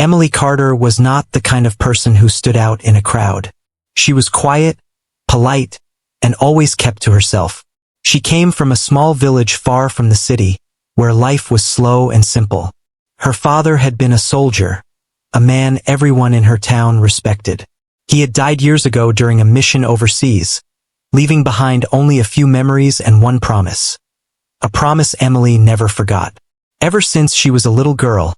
Emily Carter was not the kind of person who stood out in a crowd. She was quiet, polite, and always kept to herself. She came from a small village far from the city, where life was slow and simple. Her father had been a soldier, a man everyone in her town respected. He had died years ago during a mission overseas, leaving behind only a few memories and one promise. A promise Emily never forgot. Ever since she was a little girl,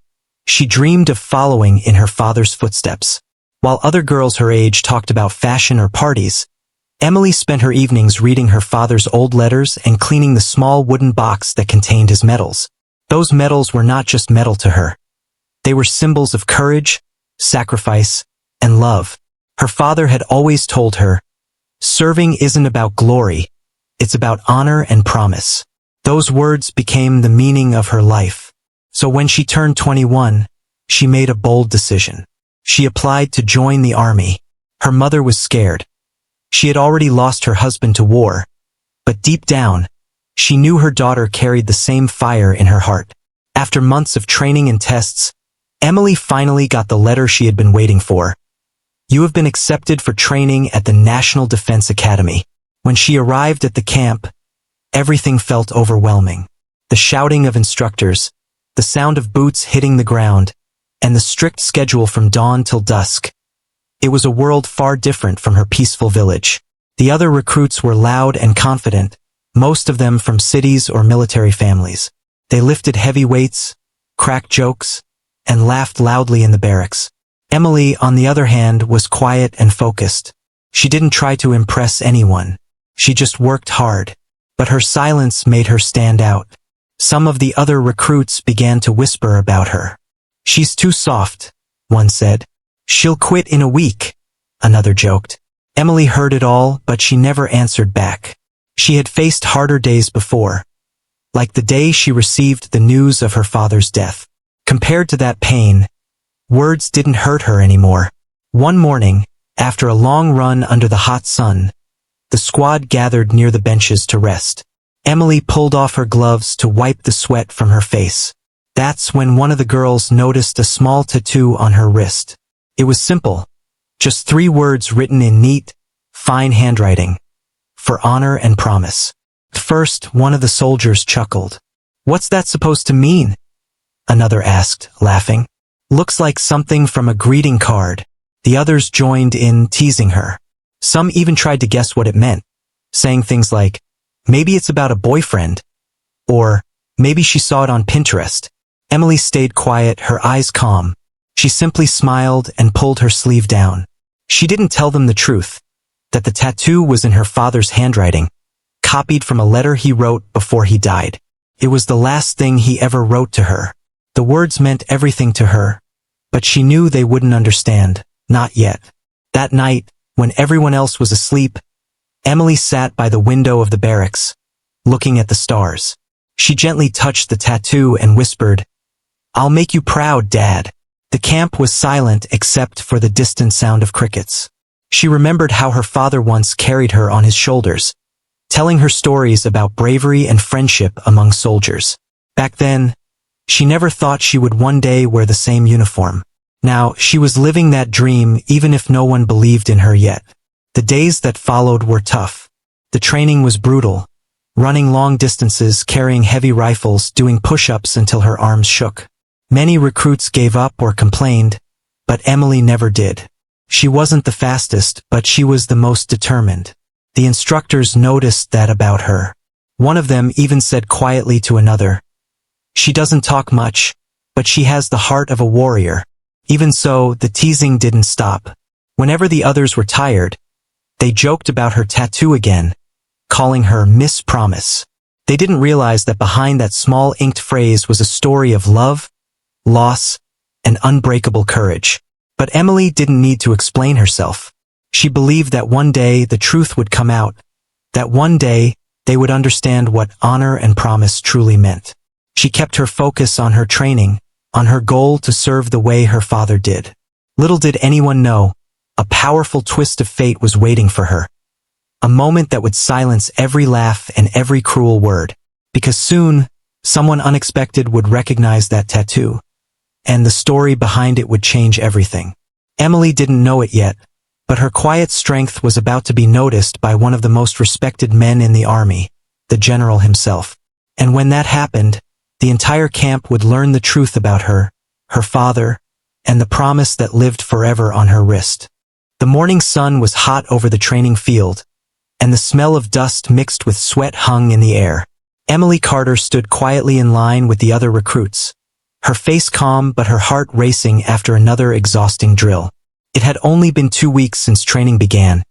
she dreamed of following in her father's footsteps. While other girls her age talked about fashion or parties, Emily spent her evenings reading her father's old letters and cleaning the small wooden box that contained his medals. Those medals were not just metal to her. They were symbols of courage, sacrifice, and love. Her father had always told her, "Serving isn't about glory, it's about honor and promise." Those words became the meaning of her life. So when she turned 21, she made a bold decision. She applied to join the army. Her mother was scared. She had already lost her husband to war, but deep down, she knew her daughter carried the same fire in her heart. After months of training and tests, Emily finally got the letter she had been waiting for. "You have been accepted for training at the National Defense Academy." When she arrived at the camp, everything felt overwhelming. The shouting of instructors, the sound of boots hitting the ground, and the strict schedule from dawn till dusk. It was a world far different from her peaceful village. The other recruits were loud and confident, most of them from cities or military families. They lifted heavy weights, cracked jokes, and laughed loudly in the barracks. Emily, on the other hand, was quiet and focused. She didn't try to impress anyone. She just worked hard. But her silence made her stand out. Some of the other recruits began to whisper about her. "She's too soft," one said. "She'll quit in a week," another joked. Emily heard it all, but she never answered back. She had faced harder days before, like the day she received the news of her father's death. Compared to that pain, words didn't hurt her anymore. One morning, after a long run under the hot sun, the squad gathered near the benches to rest. Emily pulled off her gloves to wipe the sweat from her face. That's when one of the girls noticed a small tattoo on her wrist. It was simple, just 3 words written in neat, fine handwriting. "For honor and promise." At first, one of the soldiers chuckled. "What's that supposed to mean?" another asked, laughing. "Looks like something from a greeting card." The others joined in, teasing her. Some even tried to guess what it meant, saying things like, "Maybe it's about a boyfriend," or "Maybe she saw it on Pinterest." Emily stayed quiet, her eyes calm. She simply smiled and pulled her sleeve down. She didn't tell them the truth, that the tattoo was in her father's handwriting, copied from a letter he wrote before he died. It was the last thing he ever wrote to her. The words meant everything to her, but she knew they wouldn't understand, not yet. That night, when everyone else was asleep, Emily sat by the window of the barracks, looking at the stars. She gently touched the tattoo and whispered, "I'll make you proud, Dad." The camp was silent except for the distant sound of crickets. She remembered how her father once carried her on his shoulders, telling her stories about bravery and friendship among soldiers. Back then, she never thought she would one day wear the same uniform. Now, she was living that dream even if no one believed in her yet. The days that followed were tough. The training was brutal, running long distances, carrying heavy rifles, doing push-ups until her arms shook. Many recruits gave up or complained, but Emily never did. She wasn't the fastest, but she was the most determined. The instructors noticed that about her. One of them even said quietly to another, "She doesn't talk much, but she has the heart of a warrior." Even so, the teasing didn't stop. Whenever the others were tired, they joked about her tattoo again, calling her Miss Promise. They didn't realize that behind that small inked phrase was a story of love, loss, and unbreakable courage. But Emily didn't need to explain herself. She believed that one day the truth would come out, that one day they would understand what honor and promise truly meant. She kept her focus on her training, on her goal to serve the way her father did. Little did anyone know, a powerful twist of fate was waiting for her. A moment that would silence every laugh and every cruel word. Because soon, someone unexpected would recognize that tattoo. and the story behind it would change everything. Emily didn't know it yet, but her quiet strength was about to be noticed by one of the most respected men in the army, the general himself. And when that happened, the entire camp would learn the truth about her, her father, and the promise that lived forever on her wrist. The morning sun was hot over the training field, and the smell of dust mixed with sweat hung in the air. Emily Carter stood quietly in line with the other recruits, her face calm but her heart racing after another exhausting drill. It had only been 2 weeks since training began,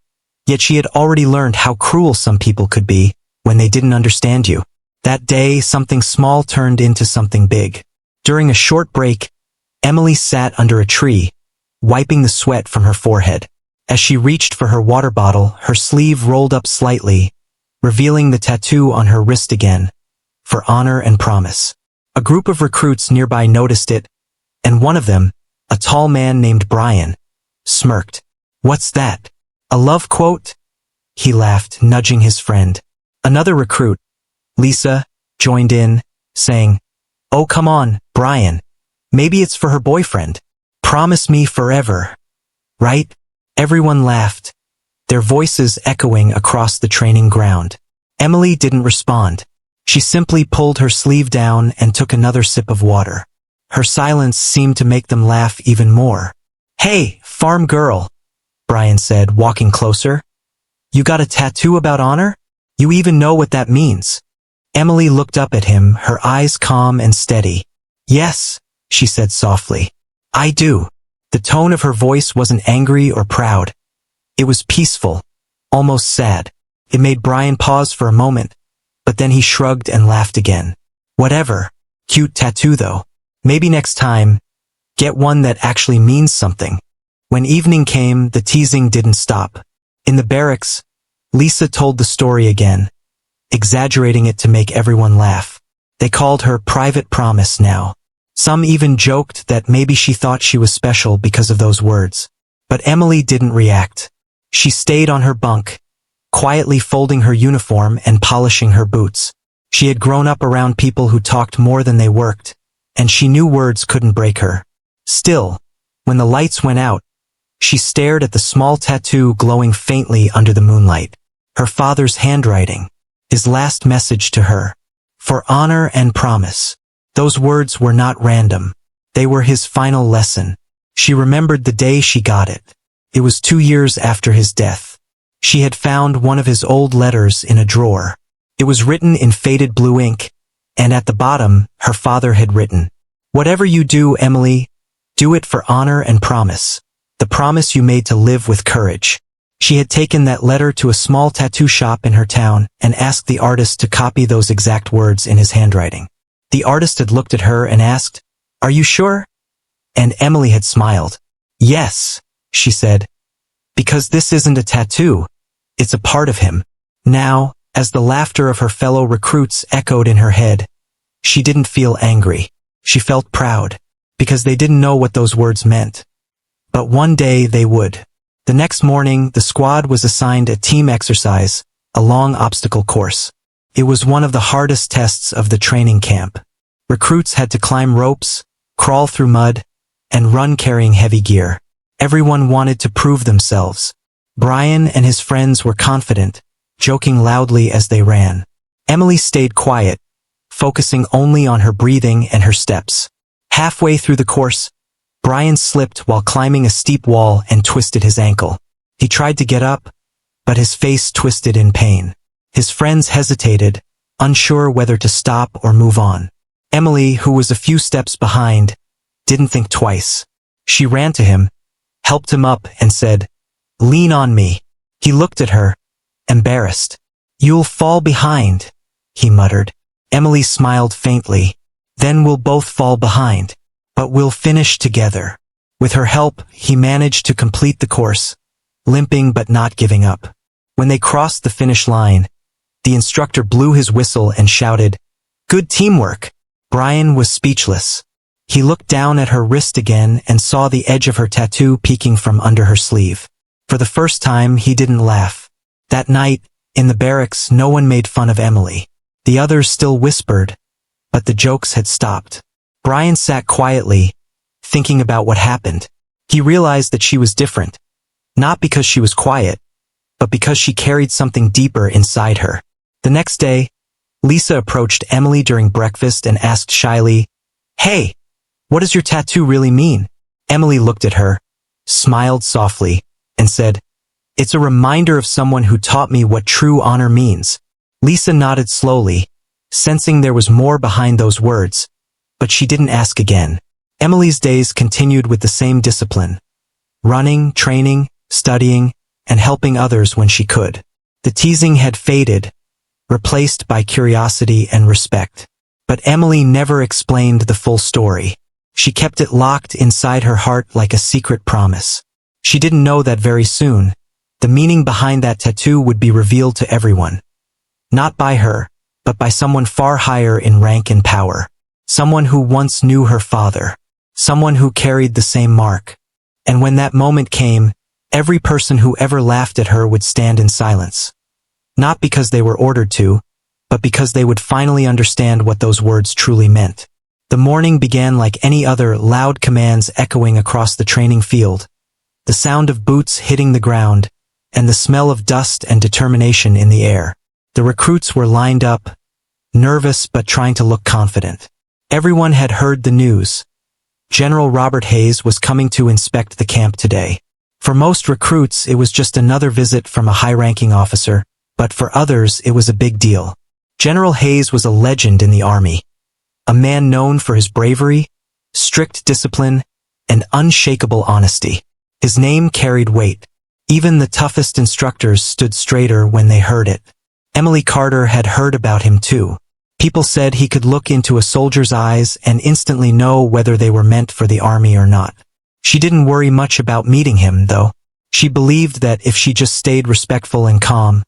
yet she had already learned how cruel some people could be when they didn't understand you. That day, something small turned into something big. During a short break, Emily sat under a tree, wiping the sweat from her forehead. As she reached for her water bottle, her sleeve rolled up slightly, revealing the tattoo on her wrist again, for honor and promise. A group of recruits nearby noticed it, and one of them, a tall man named Brian, smirked. "What's that? A love quote?" He laughed, nudging his friend. Another recruit, Lisa, joined in, saying, "Oh, come on, Brian. Maybe it's for her boyfriend. Promise me forever. Right?" Everyone laughed, their voices echoing across the training ground. Emily didn't respond. She simply pulled her sleeve down and took another sip of water. Her silence seemed to make them laugh even more. "Hey, farm girl," Brian said, walking closer. "You got a tattoo about honor? You even know what that means?" Emily looked up at him, her eyes calm and steady. "Yes," she said softly. "I do." The tone of her voice wasn't angry or proud. It was peaceful, almost sad. It made Brian pause for a moment, but then he shrugged and laughed again. "Whatever. Cute tattoo though. Maybe next time, get one that actually means something." When evening came, the teasing didn't stop. In the barracks, Lisa told the story again, exaggerating it to make everyone laugh. They called her Private Promise now. Some even joked that maybe she thought she was special because of those words. But Emily didn't react. She stayed on her bunk, quietly folding her uniform and polishing her boots. She had grown up around people who talked more than they worked, and she knew words couldn't break her. Still, when the lights went out, she stared at the small tattoo glowing faintly under the moonlight. Her father's handwriting, his last message to her. For honor and promise. Those words were not random. They were his final lesson. She remembered the day she got it. It was 2 years after his death. She had found one of his old letters in a drawer. It was written in faded blue ink, and at the bottom, her father had written, "Whatever you do, Emily, do it for honor and promise. The promise you made to live with courage." She had taken that letter to a small tattoo shop in her town and asked the artist to copy those exact words in his handwriting. The artist had looked at her and asked, "Are you sure?" And Emily had smiled. "Yes," she said, "because this isn't a tattoo. It's a part of him." Now, as the laughter of her fellow recruits echoed in her head, she didn't feel angry. She felt proud, because they didn't know what those words meant. But one day they would. The next morning, the squad was assigned a team exercise, a long obstacle course. It was one of the hardest tests of the training camp. Recruits had to climb ropes, crawl through mud, and run carrying heavy gear. Everyone wanted to prove themselves. Brian and his friends were confident, joking loudly as they ran. Emily stayed quiet, focusing only on her breathing and her steps. Halfway through the course, Brian slipped while climbing a steep wall and twisted his ankle. He tried to get up, but his face twisted in pain. His friends hesitated, unsure whether to stop or move on. Emily, who was a few steps behind, didn't think twice. She ran to him, helped him up, and said, "Lean on me." He looked at her, embarrassed. "You'll fall behind," he muttered. Emily smiled faintly. "Then we'll both fall behind. But we'll finish together." With her help, he managed to complete the course, limping but not giving up. When they crossed the finish line, the instructor blew his whistle and shouted, "Good teamwork." Brian was speechless. He looked down at her wrist again and saw the edge of her tattoo peeking from under her sleeve. For the first time, he didn't laugh. That night, in the barracks, no one made fun of Emily. The others still whispered, but the jokes had stopped. Brian sat quietly, thinking about what happened. He realized that she was different, not because she was quiet, but because she carried something deeper inside her. The next day, Lisa approached Emily during breakfast and asked shyly, "Hey, what does your tattoo really mean?" Emily looked at her, smiled softly, and said, "It's a reminder of someone who taught me what true honor means." Lisa nodded slowly, sensing there was more behind those words, but she didn't ask again. Emily's days continued with the same discipline: running, training, studying, and helping others when she could. The teasing had faded, replaced by curiosity and respect. But Emily never explained the full story. She kept it locked inside her heart like a secret promise. She didn't know that very soon, the meaning behind that tattoo would be revealed to everyone. Not by her, but by someone far higher in rank and power. Someone who once knew her father. Someone who carried the same mark. And when that moment came, every person who ever laughed at her would stand in silence. Not because they were ordered to, but because they would finally understand what those words truly meant. The morning began like any other, loud commands echoing across the training field, the sound of boots hitting the ground, and the smell of dust and determination in the air. The recruits were lined up, nervous but trying to look confident. Everyone had heard the news. General Robert Hayes was coming to inspect the camp today. For most recruits, it was just another visit from a high-ranking officer, but for others, it was a big deal. General Hayes was a legend in the army, a man known for his bravery, strict discipline, and unshakable honesty. His name carried weight. Even the toughest instructors stood straighter when they heard it. Emily Carter had heard about him too. People said he could look into a soldier's eyes and instantly know whether they were meant for the army or not. She didn't worry much about meeting him, though. She believed that if she just stayed respectful and calm,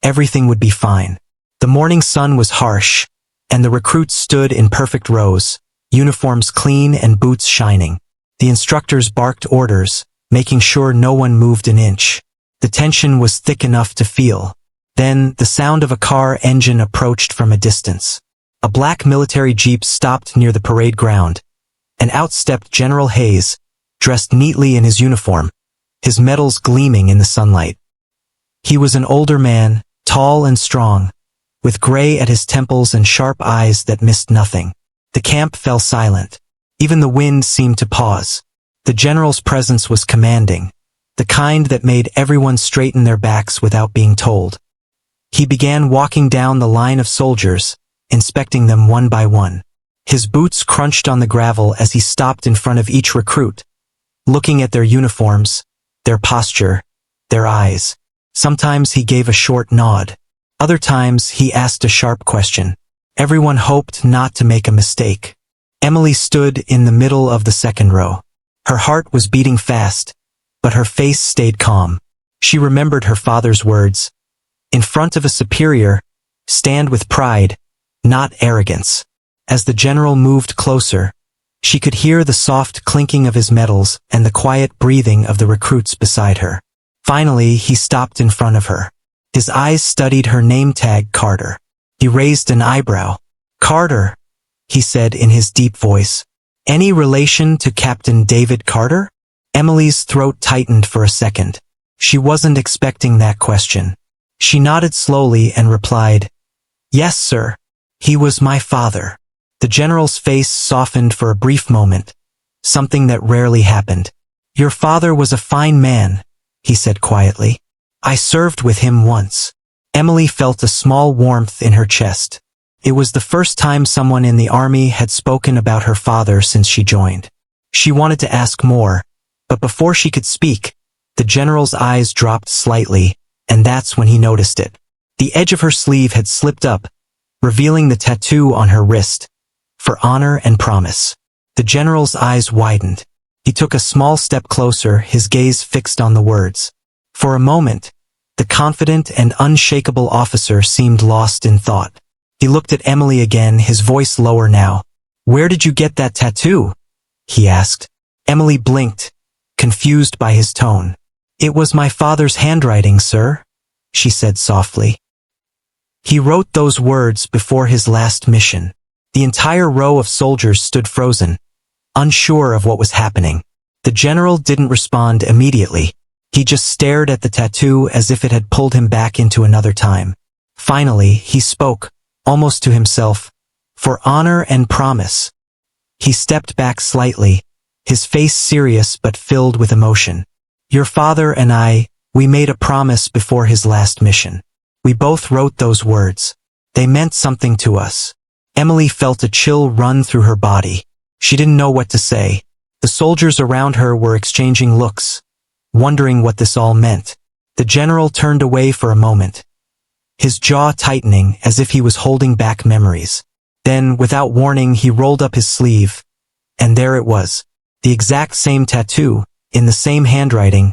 everything would be fine. The morning sun was harsh, and the recruits stood in perfect rows, uniforms clean and boots shining. The instructors barked orders, making sure no one moved an inch. The tension was thick enough to feel. Then, the sound of a car engine approached from a distance. A black military jeep stopped near the parade ground, and out stepped General Hayes, dressed neatly in his uniform, his medals gleaming in the sunlight. He was an older man, tall and strong, with gray at his temples and sharp eyes that missed nothing. The camp fell silent. Even the wind seemed to pause. The general's presence was commanding, the kind that made everyone straighten their backs without being told. He began walking down the line of soldiers, inspecting them one by one. His boots crunched on the gravel as he stopped in front of each recruit, looking at their uniforms, their posture, their eyes. Sometimes he gave a short nod. Other times he asked a sharp question. Everyone hoped not to make a mistake. Emily stood in the middle of the second row. Her heart was beating fast, but her face stayed calm. She remembered her father's words. In front of a superior, stand with pride, not arrogance. As the general moved closer, she could hear the soft clinking of his medals and the quiet breathing of the recruits beside her. Finally, he stopped in front of her. His eyes studied her name tag, Carter. He raised an eyebrow. "Carter," he said in his deep voice. "Any relation to Captain David Carter?" Emily's throat tightened for a second. She wasn't expecting that question. She nodded slowly and replied, "Yes, sir. He was my father." The general's face softened for a brief moment, something that rarely happened. "Your father was a fine man," he said quietly. "I served with him once." Emily felt a small warmth in her chest. It was the first time someone in the army had spoken about her father since she joined. She wanted to ask more, but before she could speak, the general's eyes dropped slightly, and that's when he noticed it. The edge of her sleeve had slipped up, revealing the tattoo on her wrist, "For honor and promise." The general's eyes widened. He took a small step closer, his gaze fixed on the words. For a moment, the confident and unshakable officer seemed lost in thought. He looked at Emily again, his voice lower now. "Where did you get that tattoo?" he asked. Emily blinked, confused by his tone. "It was my father's handwriting, sir," she said softly. "He wrote those words before his last mission." The entire row of soldiers stood frozen, unsure of what was happening. The general didn't respond immediately. He just stared at the tattoo as if it had pulled him back into another time. Finally, he spoke, almost to himself, "For honor and promise." He stepped back slightly, his face serious but filled with emotion. "Your father and I, we made a promise before his last mission. We both wrote those words. They meant something to us." Emily felt a chill run through her body. She didn't know what to say. The soldiers around her were exchanging looks, wondering what this all meant. The general turned away for a moment, his jaw tightening as if he was holding back memories. Then, without warning, he rolled up his sleeve, and there it was, the exact same tattoo, in the same handwriting,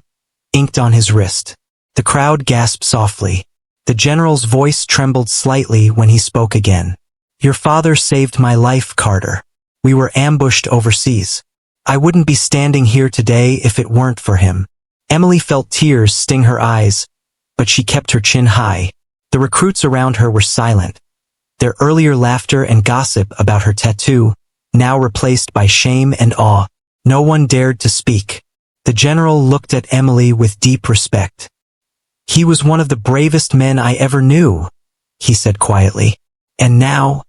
inked on his wrist. The crowd gasped softly. The general's voice trembled slightly when he spoke again. "Your father saved my life, Carter. We were ambushed overseas. I wouldn't be standing here today if it weren't for him." Emily felt tears sting her eyes, but she kept her chin high. The recruits around her were silent, their earlier laughter and gossip about her tattoo, now replaced by shame and awe. No one dared to speak. The general looked at Emily with deep respect. "He was one of the bravest men I ever knew," he said quietly. "And now,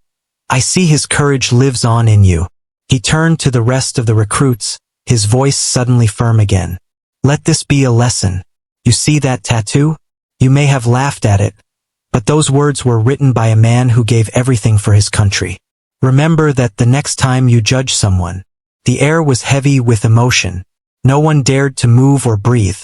I see his courage lives on in you." He turned to the rest of the recruits, his voice suddenly firm again. "Let this be a lesson. You see that tattoo? You may have laughed at it, but those words were written by a man who gave everything for his country. Remember that the next time you judge someone." The air was heavy with emotion. No one dared to move or breathe.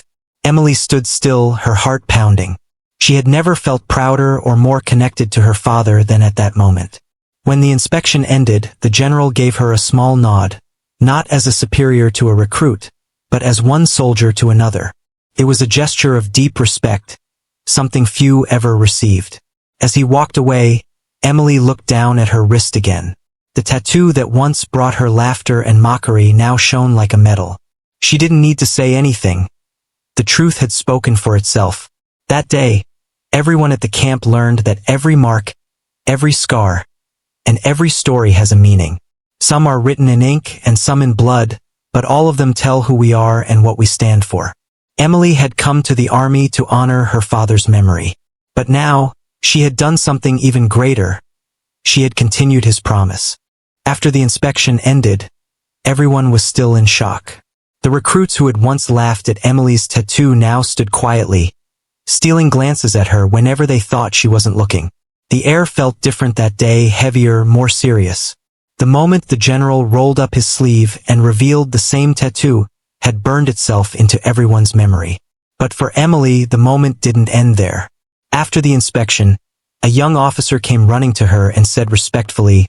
Emily stood still, her heart pounding. She had never felt prouder or more connected to her father than at that moment. When the inspection ended, the general gave her a small nod, not as a superior to a recruit, but as one soldier to another. It was a gesture of deep respect, something few ever received. As he walked away, Emily looked down at her wrist again. The tattoo that once brought her laughter and mockery now shone like a medal. She didn't need to say anything. The truth had spoken for itself. That day, everyone at the camp learned that every mark, every scar, and every story has a meaning. Some are written in ink and some in blood, but all of them tell who we are and what we stand for. Emily had come to the army to honor her father's memory. But now, she had done something even greater. She had continued his promise. After the inspection ended, everyone was still in shock. The recruits who had once laughed at Emily's tattoo now stood quietly, stealing glances at her whenever they thought she wasn't looking. The air felt different that day, heavier, more serious. The moment the general rolled up his sleeve and revealed the same tattoo had burned itself into everyone's memory. But for Emily, the moment didn't end there. After the inspection, a young officer came running to her and said respectfully,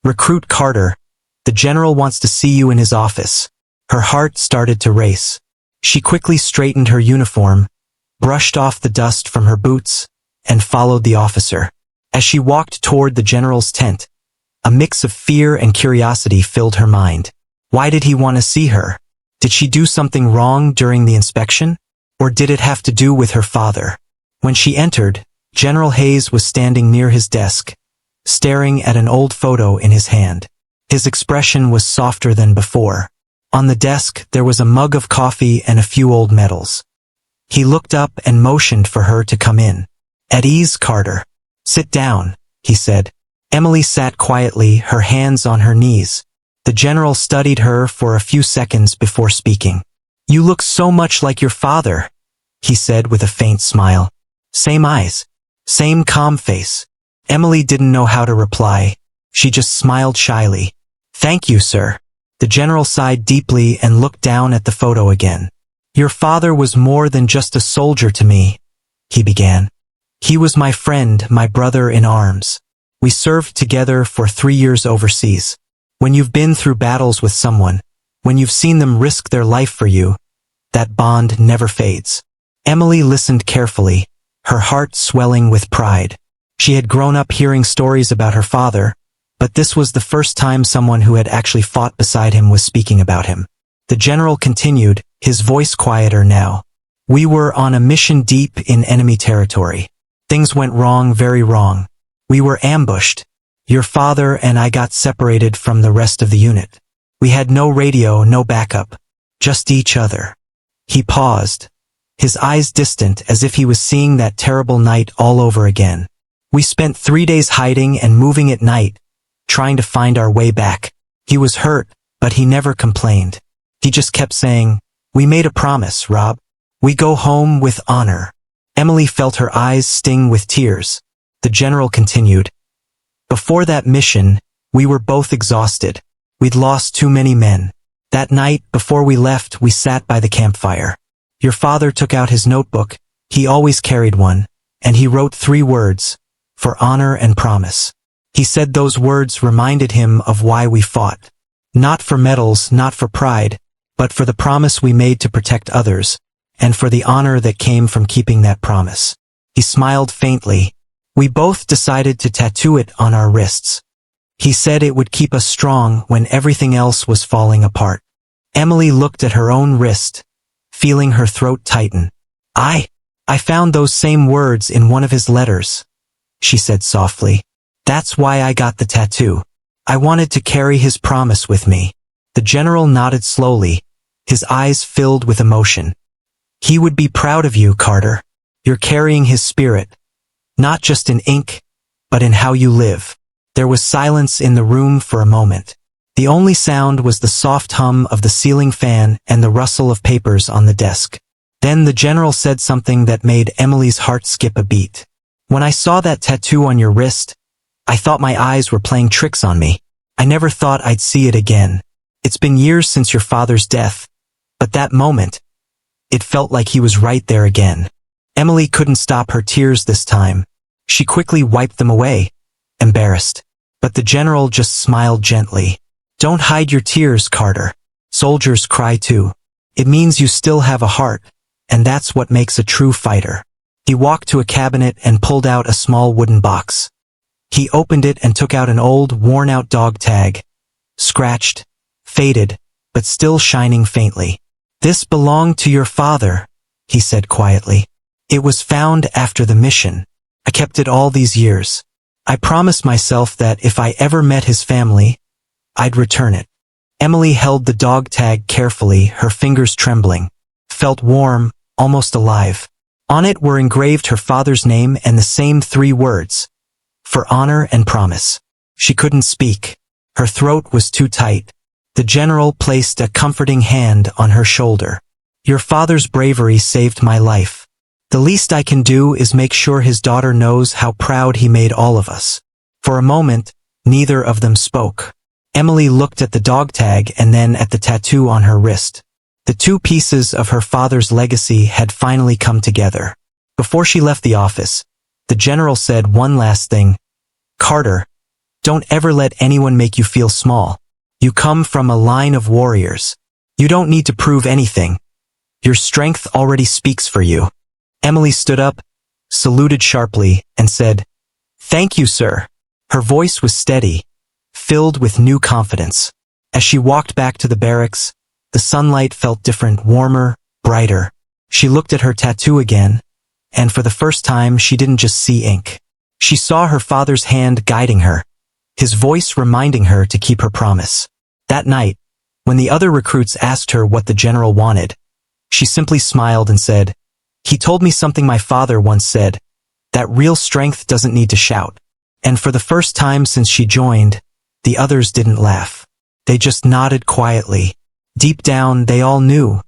"Recruit Carter, the general wants to see you in his office." Her heart started to race. She quickly straightened her uniform, brushed off the dust from her boots, and followed the officer. As she walked toward the general's tent, a mix of fear and curiosity filled her mind. Why did he want to see her? Did she do something wrong during the inspection? Or did it have to do with her father? When she entered, General Hayes was standing near his desk, staring at an old photo in his hand. His expression was softer than before. On the desk, there was a mug of coffee and a few old medals. He looked up and motioned for her to come in. "At ease, Carter. Sit down," he said. Emily sat quietly, her hands on her knees. The general studied her for a few seconds before speaking. "You look so much like your father," he said with a faint smile. "Same eyes, same calm face." Emily didn't know how to reply. She just smiled shyly. "Thank you, sir." The general sighed deeply and looked down at the photo again. "Your father was more than just a soldier to me," he began. "He was my friend, my brother in arms. We served together for 3 years overseas. When you've been through battles with someone, when you've seen them risk their life for you, that bond never fades." Emily listened carefully, her heart swelling with pride. She had grown up hearing stories about her father, but this was the first time someone who had actually fought beside him was speaking about him. The general continued, his voice quieter now. "We were on a mission deep in enemy territory. Things went wrong, very wrong. We were ambushed. Your father and I got separated from the rest of the unit. We had no radio, no backup. Just each other. He paused, his eyes distant as if he was seeing that terrible night all over again. We spent 3 days hiding and moving at night, trying to find our way back. He was hurt, but he never complained. He just kept saying, "We made a promise, Rob. We go home with honor." Emily felt her eyes sting with tears. The general continued, "Before that mission, we were both exhausted. We'd lost too many men. That night, before we left, we sat by the campfire. Your father took out his notebook, he always carried one, and he wrote 3 words, for honor and promise. He said those words reminded him of why we fought. Not for medals, not for pride, but for the promise we made to protect others, and for the honor that came from keeping that promise." He smiled faintly. "We both decided to tattoo it on our wrists. He said it would keep us strong when everything else was falling apart." Emily looked at her own wrist, feeling her throat tighten. I found those same words in one of his letters," she said softly. "That's why I got the tattoo. I wanted to carry his promise with me." The general nodded slowly, his eyes filled with emotion. "He would be proud of you, Carter. You're carrying his spirit, not just in ink, but in how you live." There was silence in the room for a moment. The only sound was the soft hum of the ceiling fan and the rustle of papers on the desk. Then the general said something that made Emily's heart skip a beat. "When I saw that tattoo on your wrist, I thought my eyes were playing tricks on me. I never thought I'd see it again. It's been years since your father's death, but that moment, it felt like he was right there again." Emily couldn't stop her tears this time. She quickly wiped them away, embarrassed. But the general just smiled gently. "Don't hide your tears, Carter. Soldiers cry too. It means you still have a heart, and that's what makes a true fighter." He walked to a cabinet and pulled out a small wooden box. He opened it and took out an old, worn-out dog tag. Scratched, faded, but still shining faintly. "This belonged to your father," he said quietly. "It was found after the mission. I kept it all these years. I promised myself that if I ever met his family, I'd return it." Emily held the dog tag carefully, her fingers trembling. Felt warm, almost alive. On it were engraved her father's name and the same 3 words, for honor and promise. She couldn't speak. Her throat was too tight. The general placed a comforting hand on her shoulder. "Your father's bravery saved my life. The least I can do is make sure his daughter knows how proud he made all of us." For a moment, neither of them spoke. Emily looked at the dog tag and then at the tattoo on her wrist. The 2 pieces of her father's legacy had finally come together. Before she left the office, the general said one last thing. "Carter, don't ever let anyone make you feel small. You come from a line of warriors. You don't need to prove anything. Your strength already speaks for you." Emily stood up, saluted sharply, and said, "Thank you, sir." Her voice was steady, filled with new confidence. As she walked back to the barracks, the sunlight felt different, warmer, brighter. She looked at her tattoo again, and for the first time she didn't just see ink. She saw her father's hand guiding her, his voice reminding her to keep her promise. That night, when the other recruits asked her what the general wanted, she simply smiled and said, "He told me something my father once said, that real strength doesn't need to shout." And for the first time since she joined, the others didn't laugh. They just nodded quietly. Deep down, they all knew.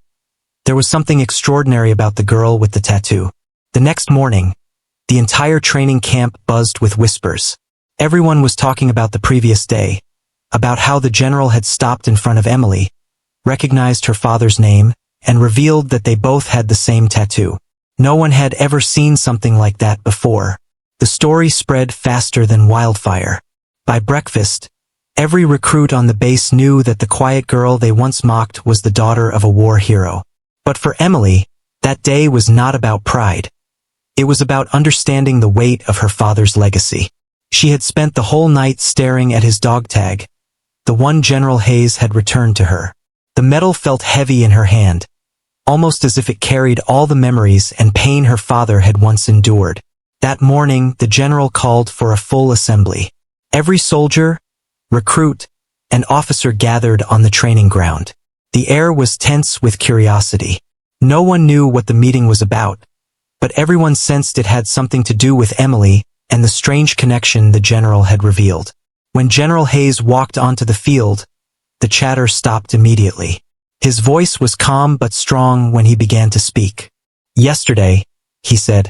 There was something extraordinary about the girl with the tattoo. The next morning, the entire training camp buzzed with whispers. Everyone was talking about the previous day, about how the general had stopped in front of Emily, recognized her father's name, and revealed that they both had the same tattoo. No one had ever seen something like that before. The story spread faster than wildfire. By breakfast, every recruit on the base knew that the quiet girl they once mocked was the daughter of a war hero. But for Emily, that day was not about pride. It was about understanding the weight of her father's legacy. She had spent the whole night staring at his dog tag, the one General Hayes had returned to her. The metal felt heavy in her hand, almost as if it carried all the memories and pain her father had once endured. That morning, the general called for a full assembly. Every soldier, recruit, an officer gathered on the training ground. The air was tense with curiosity. No one knew what the meeting was about, but everyone sensed it had something to do with Emily and the strange connection the general had revealed. When General Hayes walked onto the field, the chatter stopped immediately. His voice was calm but strong when he began to speak. "Yesterday," he said,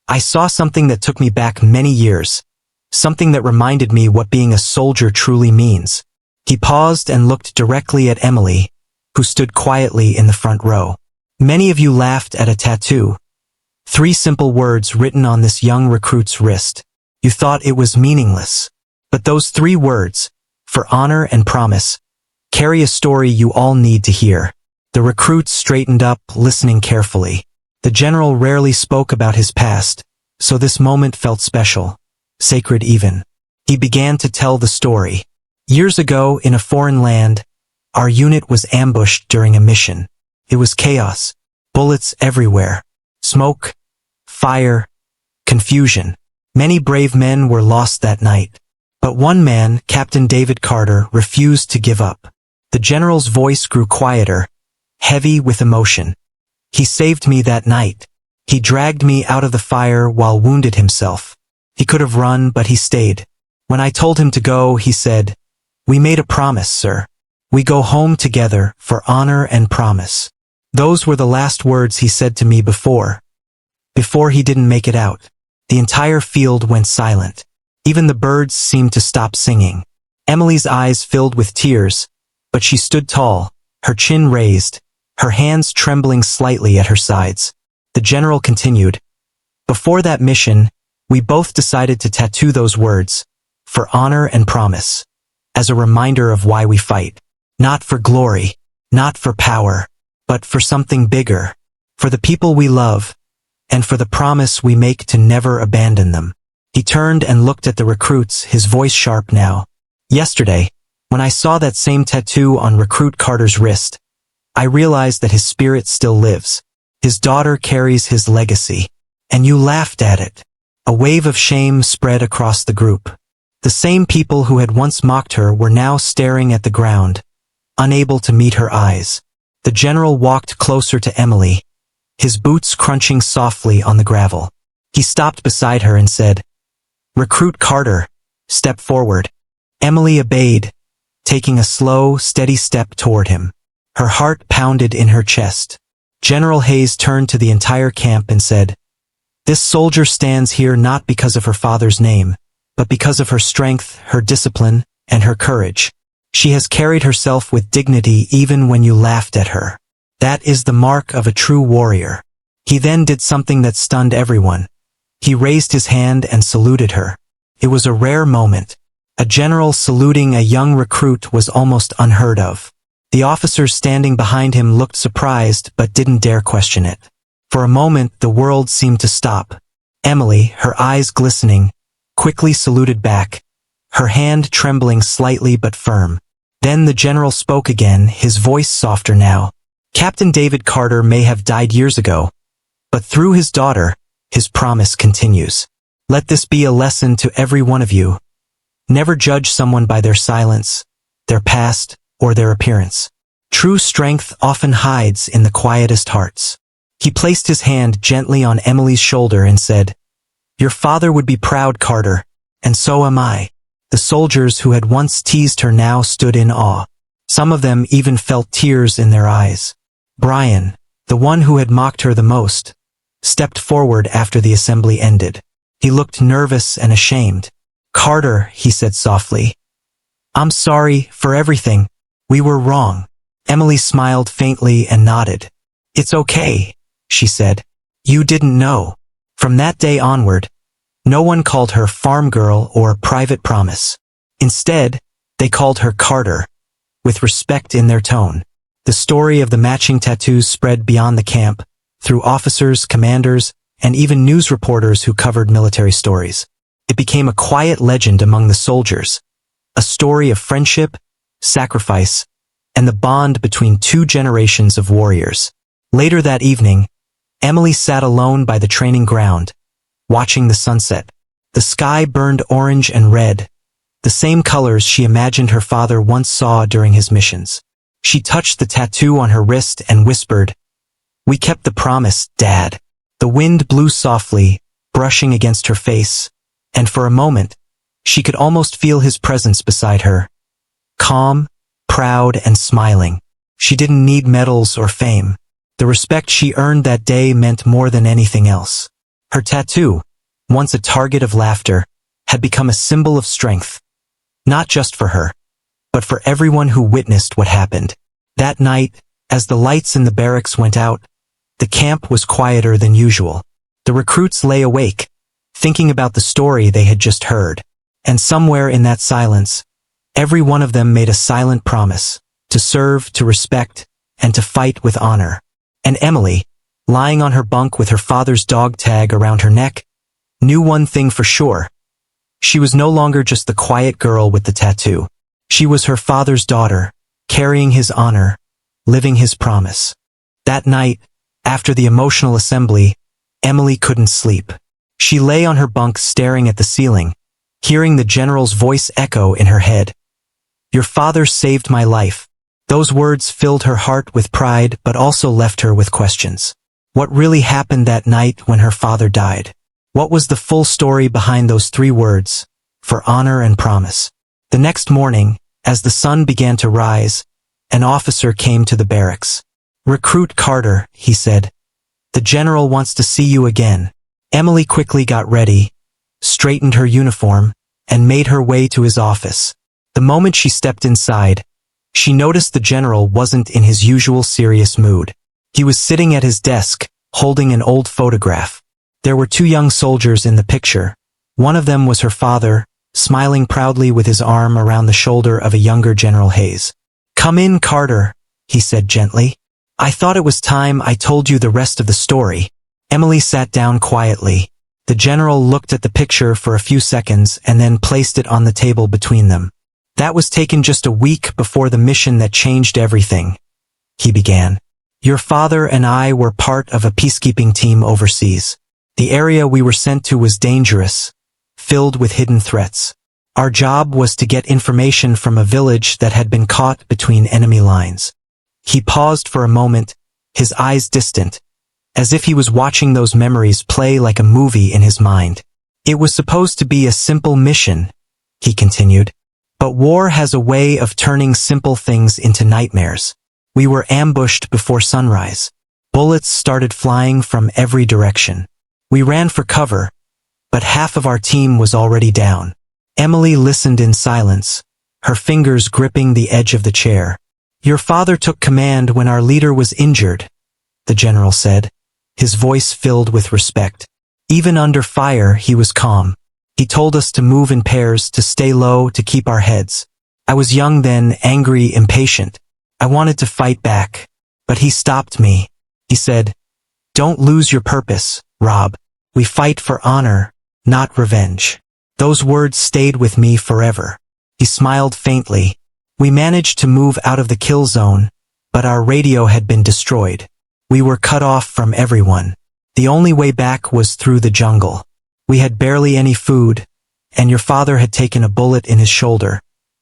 "I saw something that took me back many years, something that reminded me what being a soldier truly means." He paused and looked directly at Emily, who stood quietly in the front row. "Many of you laughed at a tattoo. 3 simple words written on this young recruit's wrist. You thought it was meaningless. But those 3 words, for honor and promise, carry a story you all need to hear." The recruit straightened up, listening carefully. The general rarely spoke about his past, so this moment felt special, sacred even. He began to tell the story. "Years ago, in a foreign land, our unit was ambushed during a mission. It was chaos, bullets everywhere, smoke, fire, confusion. Many brave men were lost that night. But one man, Captain David Carter, refused to give up." The general's voice grew quieter, heavy with emotion. "He saved me that night. He dragged me out of the fire while wounded himself. He could have run, but he stayed. When I told him to go, he said, 'We made a promise, sir. We go home together for honor and promise.' Those were the last words he said to me before he didn't make it out." The entire field went silent. Even the birds seemed to stop singing. Emily's eyes filled with tears, but she stood tall, her chin raised, her hands trembling slightly at her sides. The general continued, "Before that mission, we both decided to tattoo those words, 'for honor and promise,' as a reminder of why we fight. Not for glory, not for power, but for something bigger, for the people we love, and for the promise we make to never abandon them." He turned and looked at the recruits, his voice sharp now. "Yesterday, when I saw that same tattoo on Recruit Carter's wrist, I realized that his spirit still lives. His daughter carries his legacy. And you laughed at it." A wave of shame spread across the group. The same people who had once mocked her were now staring at the ground, unable to meet her eyes. The general walked closer to Emily, his boots crunching softly on the gravel. He stopped beside her and said, "Recruit Carter, step forward." Emily obeyed, taking a slow, steady step toward him. Her heart pounded in her chest. General Hayes turned to the entire camp and said, "This soldier stands here not because of her father's name, but because of her strength, her discipline, and her courage. She has carried herself with dignity even when you laughed at her. That is the mark of a true warrior." He then did something that stunned everyone. He raised his hand and saluted her. It was a rare moment. A general saluting a young recruit was almost unheard of. The officers standing behind him looked surprised but didn't dare question it. For a moment, the world seemed to stop. Emily, her eyes glistening, quickly saluted back, her hand trembling slightly but firm. Then the general spoke again, his voice softer now. "Captain David Carter may have died years ago, but through his daughter, his promise continues. Let this be a lesson to every one of you. Never judge someone by their silence, their past, or their appearance. True strength often hides in the quietest hearts." He placed his hand gently on Emily's shoulder and said, "Your father would be proud, Carter, and so am I." The soldiers who had once teased her now stood in awe. Some of them even felt tears in their eyes. Brian, the one who had mocked her the most, stepped forward after the assembly ended. He looked nervous and ashamed. "Carter," he said softly, "I'm sorry for everything. We were wrong." Emily smiled faintly and nodded. "It's okay," she said. "You didn't know." From that day onward, no one called her farm girl or private promise. Instead, they called her Carter, with respect in their tone. The story of the matching tattoos spread beyond the camp, through officers, commanders, and even news reporters who covered military stories. It became a quiet legend among the soldiers, a story of friendship, sacrifice, and the bond between 2 generations of warriors. Later that evening, Emily sat alone by the training ground, watching the sunset. The sky burned orange and red, the same colors she imagined her father once saw during his missions. She touched the tattoo on her wrist and whispered, "We kept the promise, Dad." The wind blew softly, brushing against her face, and for a moment, she could almost feel his presence beside her. Calm, proud, and smiling. She didn't need medals or fame. The respect she earned that day meant more than anything else. Her tattoo, once a target of laughter, had become a symbol of strength. Not just for her, but for everyone who witnessed what happened. That night, as the lights in the barracks went out, the camp was quieter than usual. The recruits lay awake, thinking about the story they had just heard. And somewhere in that silence, every one of them made a silent promise to serve, to respect, and to fight with honor. And Emily, lying on her bunk with her father's dog tag around her neck, knew one thing for sure. She was no longer just the quiet girl with the tattoo. She was her father's daughter, carrying his honor, living his promise. That night, after the emotional assembly, Emily couldn't sleep. She lay on her bunk staring at the ceiling, hearing the general's voice echo in her head. "Your father saved my life." Those words filled her heart with pride but also left her with questions. What really happened that night when her father died? What was the full story behind those 3 words, for honor and promise? The next morning, as the sun began to rise, an officer came to the barracks. "Recruit Carter," he said. "The general wants to see you again." Emily quickly got ready, straightened her uniform, and made her way to his office. The moment she stepped inside, she noticed the general wasn't in his usual serious mood. He was sitting at his desk, holding an old photograph. There were 2 young soldiers in the picture. One of them was her father, smiling proudly with his arm around the shoulder of a younger General Hayes. "Come in, Carter," he said gently. "I thought it was time I told you the rest of the story." Emily sat down quietly. The general looked at the picture for a few seconds and then placed it on the table between them. "That was taken just a week before the mission that changed everything," he began. "Your father and I were part of a peacekeeping team overseas. The area we were sent to was dangerous, filled with hidden threats. Our job was to get information from a village that had been caught between enemy lines." He paused for a moment, his eyes distant, as if he was watching those memories play like a movie in his mind. "It was supposed to be a simple mission," he continued. "But war has a way of turning simple things into nightmares. We were ambushed before sunrise. Bullets started flying from every direction. We ran for cover, but half of our team was already down." Emily listened in silence, her fingers gripping the edge of the chair. "Your father took command when our leader was injured," the general said, his voice filled with respect. "Even under fire, he was calm. He told us to move in pairs, to stay low, to keep our heads. I was young then, angry, impatient. I wanted to fight back, but he stopped me. He said, 'Don't lose your purpose, Rob. We fight for honor, not revenge.' Those words stayed with me forever." He smiled faintly. "We managed to move out of the kill zone, but our radio had been destroyed. We were cut off from everyone. The only way back was through the jungle. We had barely any food, and your father had taken a bullet in his shoulder,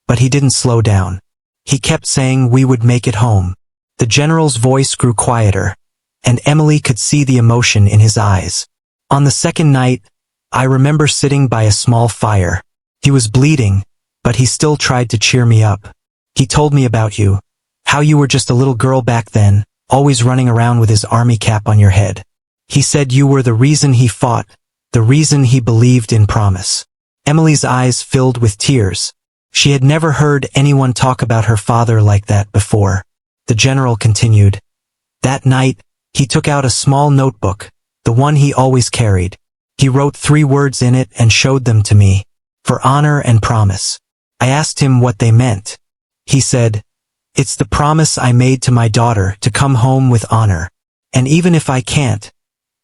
but he didn't slow down. He kept saying we would make it home." The general's voice grew quieter, and Emily could see the emotion in his eyes. "On the second night, I remember sitting by a small fire. He was bleeding, but he still tried to cheer me up. He told me about you, how you were just a little girl back then, always running around with his army cap on your head. He said you were the reason he fought, the reason he believed in promise." Emily's eyes filled with tears. She had never heard anyone talk about her father like that before. The general continued, "That night, he took out a small notebook, the one he always carried. He wrote 3 words in it and showed them to me, for honor and promise. I asked him what they meant. He said, 'It's the promise I made to my daughter to come home with honor. And even if I can't,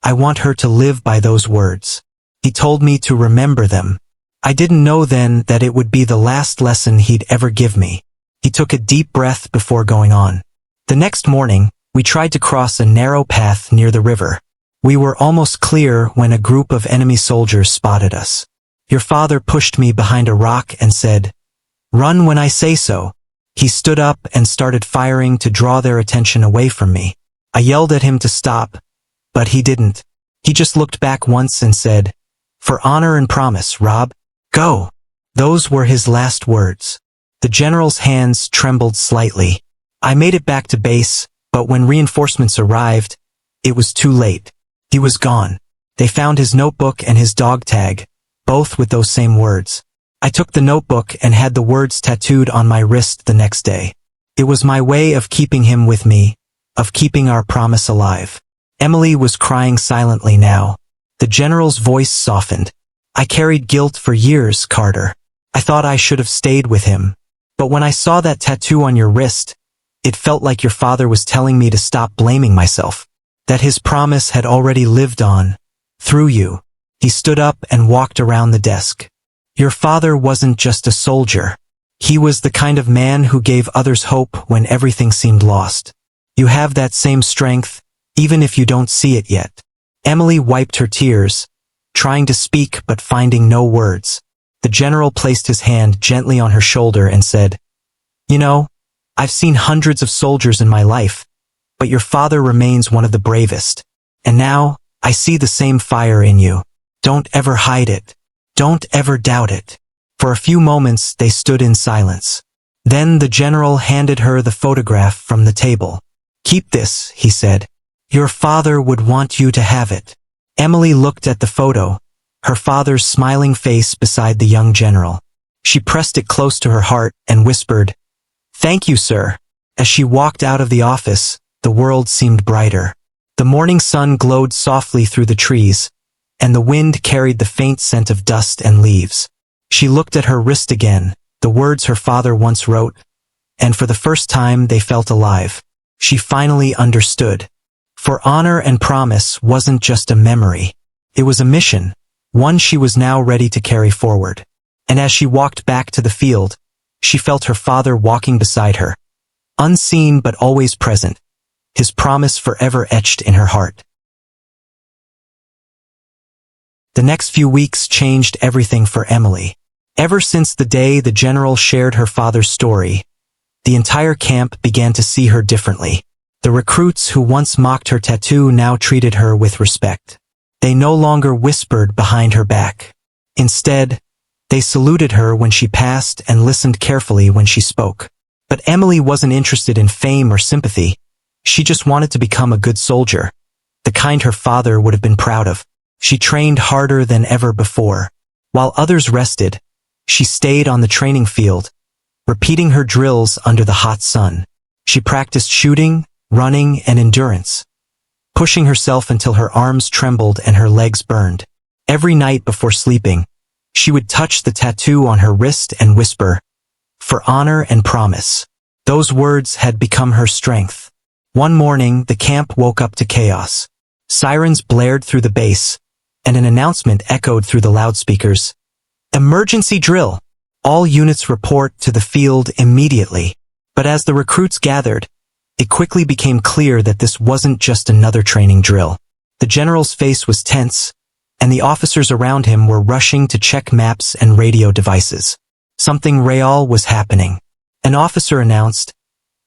I want her to live by those words.' He told me to remember them. I didn't know then that it would be the last lesson he'd ever give me." He took a deep breath before going on. "The next morning, we tried to cross a narrow path near the river. We were almost clear when a group of enemy soldiers spotted us. Your father pushed me behind a rock and said, "Run when I say so." He stood up and started firing to draw their attention away from me. I yelled at him to stop, but he didn't. He just looked back once and said, "For honor and promise, Rob, go." Those were his last words. The general's hands trembled slightly. I made it back to base, but when reinforcements arrived, it was too late. He was gone. They found his notebook and his dog tag, both with those same words. I took the notebook and had the words tattooed on my wrist the next day. It was my way of keeping him with me, of keeping our promise alive. Emily was crying silently now. The general's voice softened. I carried guilt for years, Carter. I thought I should have stayed with him. But when I saw that tattoo on your wrist, it felt like your father was telling me to stop blaming myself. That his promise had already lived on, through you. He stood up and walked around the desk. Your father wasn't just a soldier. He was the kind of man who gave others hope when everything seemed lost. You have that same strength, even if you don't see it yet. Emily wiped her tears, trying to speak but finding no words. The general placed his hand gently on her shoulder and said, "You know, I've seen hundreds of soldiers in my life, but your father remains one of the bravest. And now, I see the same fire in you. Don't ever hide it. Don't ever doubt it." For a few moments they stood in silence. Then the general handed her the photograph from the table. "Keep this," he said. "Your father would want you to have it." Emily looked at the photo, her father's smiling face beside the young general. She pressed it close to her heart and whispered, "Thank you, sir." As she walked out of the office, the world seemed brighter. The morning sun glowed softly through the trees, and the wind carried the faint scent of dust and leaves. She looked at her wrist again, the words her father once wrote, and for the first time they felt alive. She finally understood. For honor and promise wasn't just a memory. It was a mission, one she was now ready to carry forward. And as she walked back to the field, she felt her father walking beside her. Unseen but always present, his promise forever etched in her heart. The next few weeks changed everything for Emily. Ever since the day the general shared her father's story, the entire camp began to see her differently. The recruits who once mocked her tattoo now treated her with respect. They no longer whispered behind her back. Instead, they saluted her when she passed and listened carefully when she spoke. But Emily wasn't interested in fame or sympathy. She just wanted to become a good soldier, the kind her father would have been proud of. She trained harder than ever before. While others rested, she stayed on the training field, repeating her drills under the hot sun. She practiced shooting, running, and endurance, pushing herself until her arms trembled and her legs burned. Every night before sleeping, she would touch the tattoo on her wrist and whisper, "For honor and promise." Those words had become her strength. One morning, the camp woke up to chaos. Sirens blared through the base, and an announcement echoed through the loudspeakers. "Emergency drill! All units report to the field immediately." But as the recruits gathered, it quickly became clear that this wasn't just another training drill. The general's face was tense, and the officers around him were rushing to check maps and radio devices. Something real was happening. An officer announced,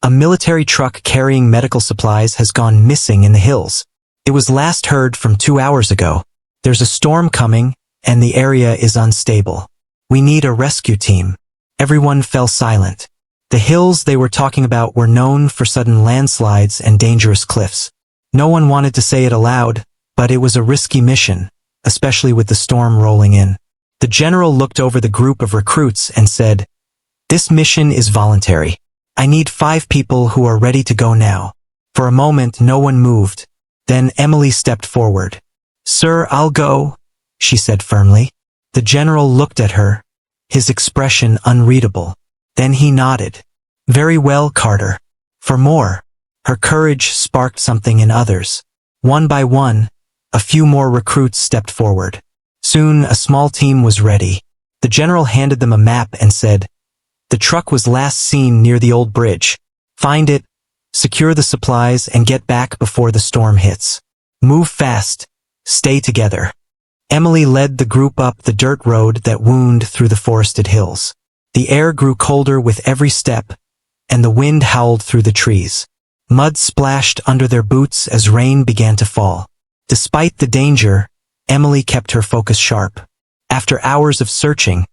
"A military truck carrying medical supplies has gone missing in the hills. It was last heard from 2 hours ago. There's a storm coming, and the area is unstable. We need a rescue team." Everyone fell silent. The hills they were talking about were known for sudden landslides and dangerous cliffs. No one wanted to say it aloud, but it was a risky mission, especially with the storm rolling in. The general looked over the group of recruits and said, "This mission is voluntary. I need 5 people who are ready to go now." For a moment, no one moved. Then Emily stepped forward. "Sir, I'll go," she said firmly. The general looked at her, his expression unreadable. Then he nodded. "Very well, Carter." For more, her courage sparked something in others. One by one, a few more recruits stepped forward. Soon, a small team was ready. The general handed them a map and said, "The truck was last seen near the old bridge. Find it, secure the supplies, and get back before the storm hits. Move fast. Stay together." Emily led the group up the dirt road that wound through the forested hills. The air grew colder with every step, and the wind howled through the trees. Mud splashed under their boots as rain began to fall. Despite the danger, Emily kept her focus sharp. After hours of searching,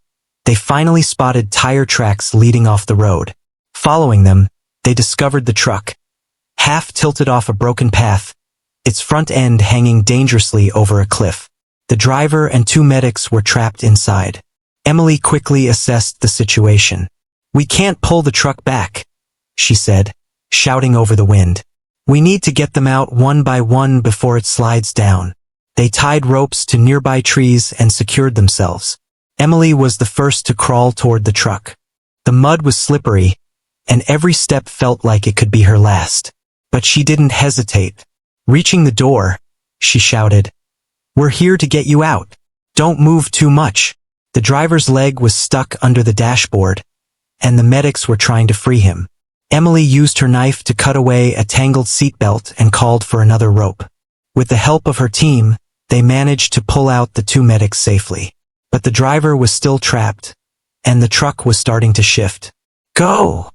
they finally spotted tire tracks leading off the road. Following them, they discovered the truck, half tilted off a broken path, its front end hanging dangerously over a cliff. The driver and 2 medics were trapped inside. Emily quickly assessed the situation. "We can't pull the truck back," she said, shouting over the wind. "We need to get them out one by one before it slides down." They tied ropes to nearby trees and secured themselves. Emily was the first to crawl toward the truck. The mud was slippery, and every step felt like it could be her last. But she didn't hesitate. Reaching the door, she shouted, "We're here to get you out. Don't move too much." The driver's leg was stuck under the dashboard, and the medics were trying to free him. Emily used her knife to cut away a tangled seatbelt and called for another rope. With the help of her team, they managed to pull out the 2 medics safely. But the driver was still trapped, and the truck was starting to shift. "Go!"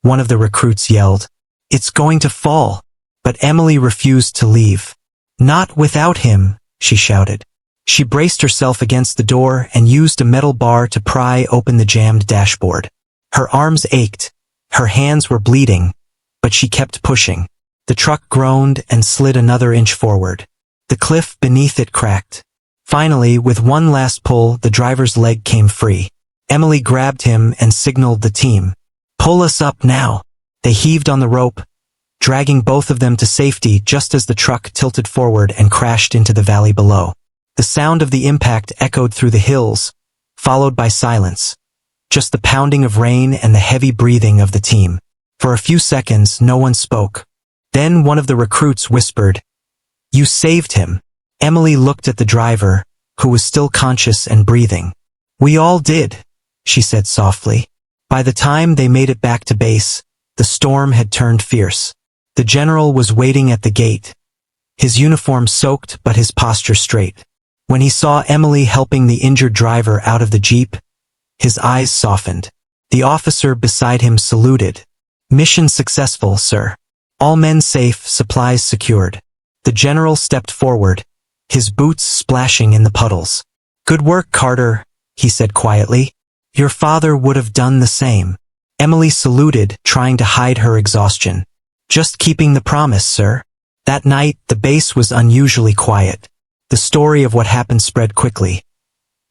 one of the recruits yelled. "It's going to fall." But Emily refused to leave. "Not without him," she shouted. She braced herself against the door and used a metal bar to pry open the jammed dashboard. Her arms ached, her hands were bleeding, but she kept pushing. The truck groaned and slid another inch forward. The cliff beneath it cracked. Finally, with one last pull, the driver's leg came free. Emily grabbed him and signaled the team. "Pull us up now." They heaved on the rope, dragging both of them to safety just as the truck tilted forward and crashed into the valley below. The sound of the impact echoed through the hills, followed by silence. Just the pounding of rain and the heavy breathing of the team. For a few seconds, no one spoke. Then one of the recruits whispered, "You saved him." Emily looked at the driver, who was still conscious and breathing. "We all did," she said softly. By the time they made it back to base, the storm had turned fierce. The general was waiting at the gate, his uniform soaked but his posture straight. When he saw Emily helping the injured driver out of the jeep, his eyes softened. The officer beside him saluted. "Mission successful, sir. All men safe, supplies secured." The general stepped forward, his boots splashing in the puddles. "Good work, Carter," he said quietly. "Your father would have done the same." Emily saluted, trying to hide her exhaustion. "Just keeping the promise, sir." That night, the base was unusually quiet. The story of what happened spread quickly.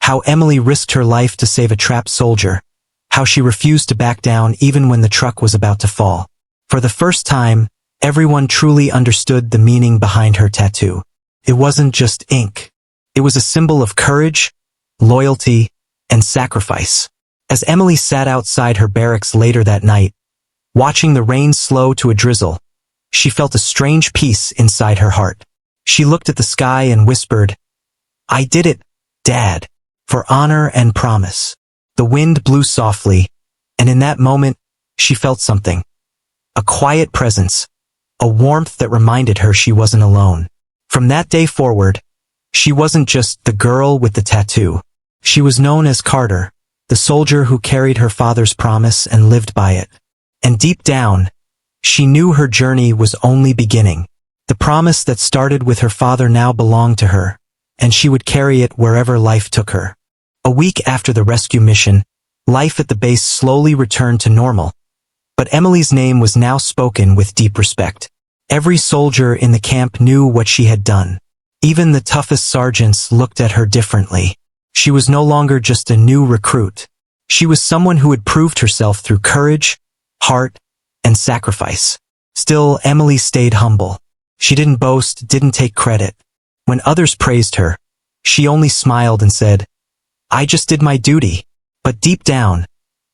How Emily risked her life to save a trapped soldier. How she refused to back down even when the truck was about to fall. For the first time, everyone truly understood the meaning behind her tattoo. It wasn't just ink. It was a symbol of courage, loyalty, and sacrifice. As Emily sat outside her barracks later that night, watching the rain slow to a drizzle, she felt a strange peace inside her heart. She looked at the sky and whispered, "I did it, Dad, for honor and promise." The wind blew softly, and in that moment, she felt something. A quiet presence, a warmth that reminded her she wasn't alone. From that day forward, she wasn't just the girl with the tattoo. She was known as Carter, the soldier who carried her father's promise and lived by it. And deep down, she knew her journey was only beginning. The promise that started with her father now belonged to her, and she would carry it wherever life took her. A week after the rescue mission, life at the base slowly returned to normal. But Emily's name was now spoken with deep respect. Every soldier in the camp knew what she had done. Even the toughest sergeants looked at her differently. She was no longer just a new recruit. She was someone who had proved herself through courage, heart, and sacrifice. Still, Emily stayed humble. She didn't boast, didn't take credit. When others praised her, she only smiled and said, "I just did my duty." But deep down,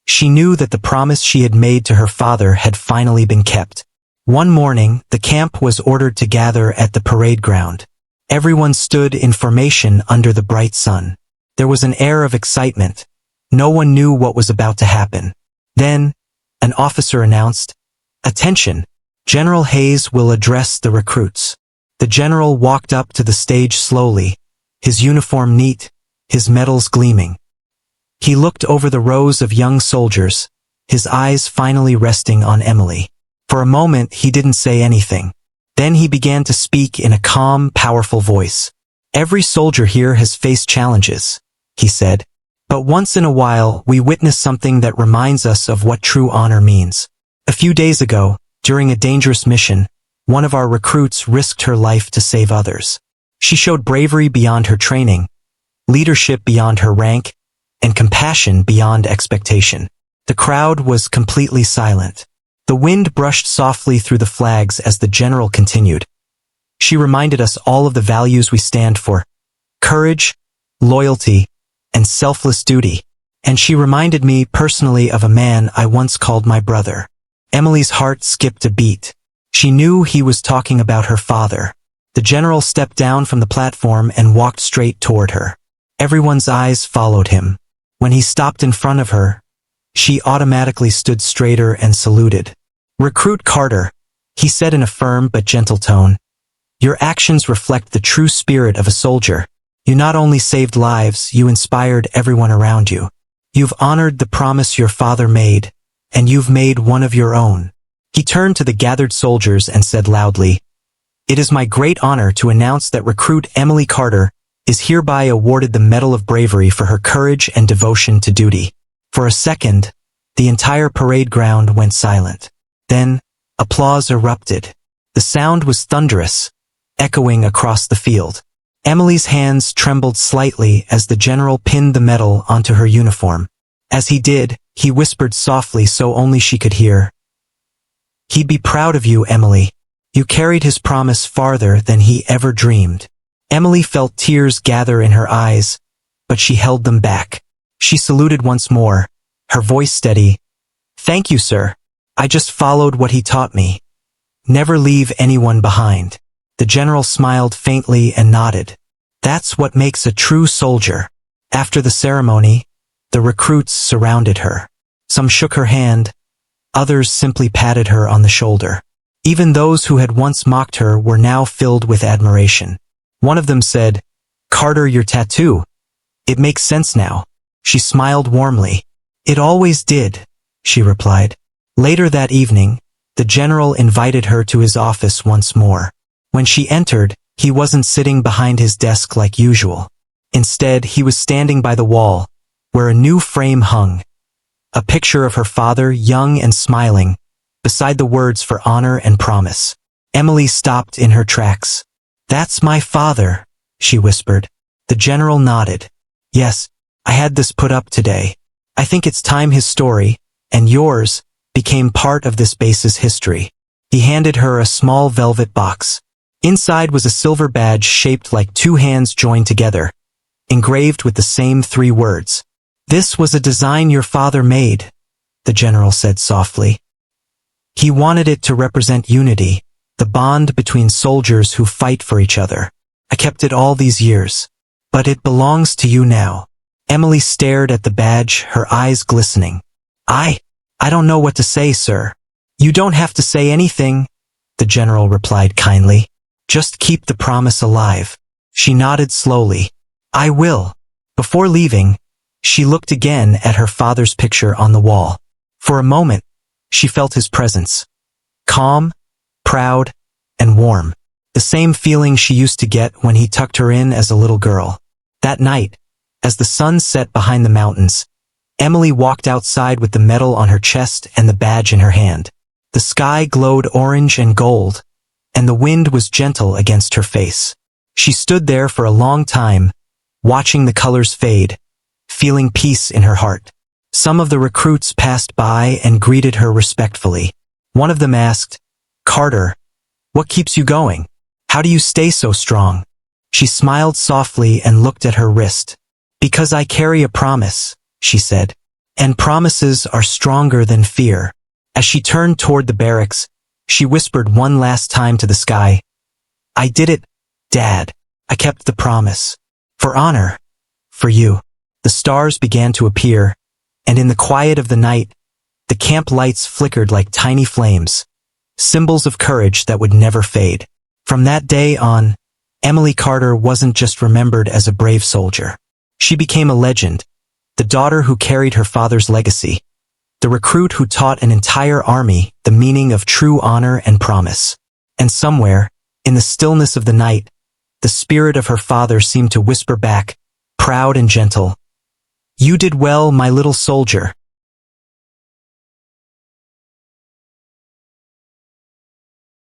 she knew that the promise she had made to her father had finally been kept. One morning, the camp was ordered to gather at the parade ground. Everyone stood in formation under the bright sun. There was an air of excitement. No one knew what was about to happen. Then, an officer announced, "Attention! General Hayes will address the recruits." The general walked up to the stage slowly, his uniform neat, his medals gleaming. He looked over the rows of young soldiers, his eyes finally resting on Emily. For a moment he didn't say anything. Then he began to speak in a calm, powerful voice. "Every soldier here has faced challenges," he said. "But once in a while we witness something that reminds us of what true honor means. A few days ago, during a dangerous mission, one of our recruits risked her life to save others. She showed bravery beyond her training, leadership beyond her rank, and compassion beyond expectation." The crowd was completely silent. The wind brushed softly through the flags as the general continued. "She reminded us all of the values we stand for: courage, loyalty, and selfless duty. And she reminded me personally of a man I once called my brother." Emily's heart skipped a beat. She knew he was talking about her father. The general stepped down from the platform and walked straight toward her. Everyone's eyes followed him. When he stopped in front of her, she automatically stood straighter and saluted. "Recruit Carter," he said in a firm but gentle tone, "your actions reflect the true spirit of a soldier. You not only saved lives, you inspired everyone around you. You've honored the promise your father made, and you've made one of your own." He turned to the gathered soldiers and said loudly, "It is my great honor to announce that recruit Emily Carter is hereby awarded the Medal of Bravery for her courage and devotion to duty." For a second, the entire parade ground went silent. Then, applause erupted. The sound was thunderous, echoing across the field. Emily's hands trembled slightly as the general pinned the medal onto her uniform. As he did, he whispered softly so only she could hear, "He'd be proud of you, Emily. You carried his promise farther than he ever dreamed." Emily felt tears gather in her eyes, but she held them back. She saluted once more, her voice steady. "Thank you, sir. I just followed what he taught me. Never leave anyone behind." The general smiled faintly and nodded. "That's what makes a true soldier." After the ceremony, the recruits surrounded her. Some shook her hand, others simply patted her on the shoulder. Even those who had once mocked her were now filled with admiration. One of them said, "Carter, your tattoo. It makes sense now." She smiled warmly. "It always did," she replied. Later that evening, the general invited her to his office once more. When she entered, he wasn't sitting behind his desk like usual. Instead, he was standing by the wall, where a new frame hung. A picture of her father, young and smiling, beside the words for honor and promise. Emily stopped in her tracks. "That's my father," she whispered. The general nodded. "Yes, I had this put up today. I think it's time his story, and yours, became part of this base's history." He handed her a small velvet box. Inside was a silver badge shaped like two hands joined together, engraved with the same three words. "This was a design your father made," the general said softly. "He wanted it to represent unity, the bond between soldiers who fight for each other. I kept it all these years. But it belongs to you now." Emily stared at the badge, her eyes glistening. I don't know what to say, sir." "You don't have to say anything," the general replied kindly. "Just keep the promise alive." She nodded slowly. "I will." Before leaving, she looked again at her father's picture on the wall. For a moment, she felt his presence. Calm, proud, and warm. The same feeling she used to get when he tucked her in as a little girl. That night, as the sun set behind the mountains, Emily walked outside with the medal on her chest and the badge in her hand. The sky glowed orange and gold, and the wind was gentle against her face. She stood there for a long time, watching the colors fade, feeling peace in her heart. Some of the recruits passed by and greeted her respectfully. One of them asked, "Carter, what keeps you going? How do you stay so strong?" She smiled softly and looked at her wrist. "Because I carry a promise," she said. "And promises are stronger than fear." As she turned toward the barracks, she whispered one last time to the sky, "I did it, Dad. I kept the promise. For honor. For you." The stars began to appear, and in the quiet of the night, the camp lights flickered like tiny flames, symbols of courage that would never fade. From that day on, Emily Carter wasn't just remembered as a brave soldier. She became a legend, the daughter who carried her father's legacy, the recruit who taught an entire army the meaning of true honor and promise. And somewhere, in the stillness of the night, the spirit of her father seemed to whisper back, proud and gentle, "You did well, my little soldier."